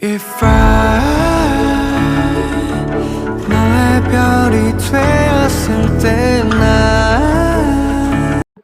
If I 너의 별이 되었을 때 난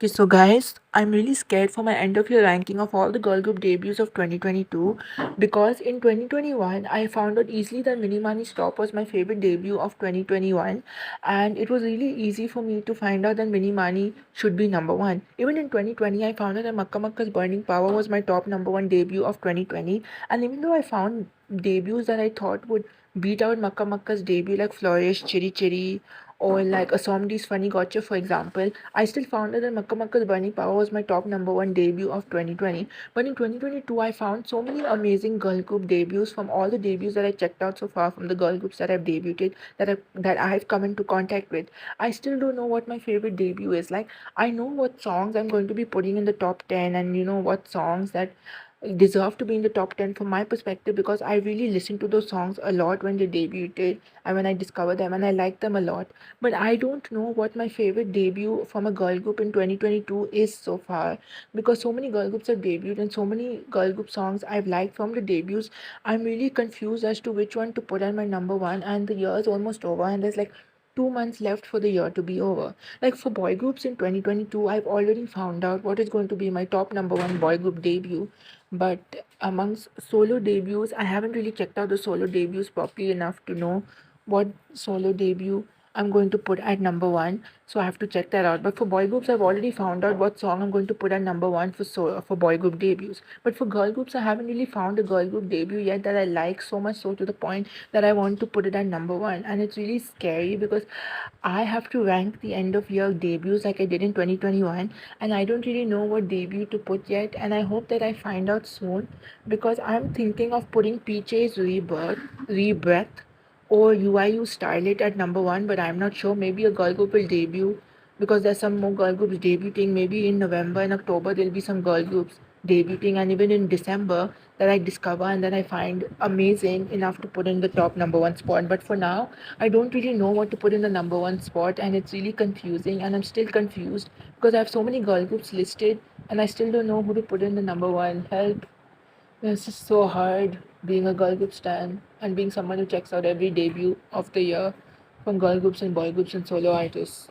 Okay, so guys, I'm really scared for my end of year ranking of all the girl group debuts of 2022 because in 2021 I found out easily that Mini Mani's Top was my favorite debut of 2021, and it was really easy for me to find out that Mini Mani should be number one. Even in 2020, I found out that Makka Makka's Burning Power was my top number one debut of 2020, and even though I found debuts that I thought would beat out Makka Makka's debut like Flourish, Chiri Chiri, or like Asomdi's Funny Gotcha, for example, I still found that Makka Makka's Burning Power was my top number one debut of 2020. But in 2022, I found so many amazing girl group debuts from all the debuts that I checked out so far from the girl groups that I've debuted, that I have come into contact with. I still don't know what my favorite debut is. Like, I know what songs I'm going to be putting in the top 10, and what songs that deserve to be in the top 10 from my perspective, because I really listened to those songs a lot when they debuted and when I discovered them, and I liked them a lot. But I don't know what my favorite debut from a girl group in 2022 is so far, because so many girl groups have debuted and so many girl group songs I've liked from the debuts. I'm really confused as to which one to put on my number one, and the year is almost over and there's like 2 months left for the year to be over. Like for boy groups in 2022, I've already found out what is going to be my top number one boy group debut. But amongst solo debuts, I haven't really checked out the solo debuts properly enough to know what solo debut I'm going to put at number one. So I have to check that out. But for boy groups, I've already found out what song I'm going to put at number one for boy group debuts. But for girl groups, I haven't really found a girl group debut yet that I like so much so to the point that I want to put it at number one. And it's really scary because I have to rank the end of year debuts like I did in 2021, and I don't really know what debut to put yet, and I hope that I find out soon, because I'm thinking of putting PJ's Rebirth or UIU Starlet at number one, but I'm not sure. Maybe a girl group will debut because there's some more girl groups debuting. Maybe in November and October there'll be some girl groups debuting, and even in December that I discover and that I find amazing enough to put in the top number one spot. But for now, I don't really know what to put in the number one spot, and it's really confusing, and I'm still confused because I have so many girl groups listed and I still don't know who to put in the number one. Help. This is so hard being a girl group stan and being someone who checks out every debut of the year from girl groups and boy groups and solo artists.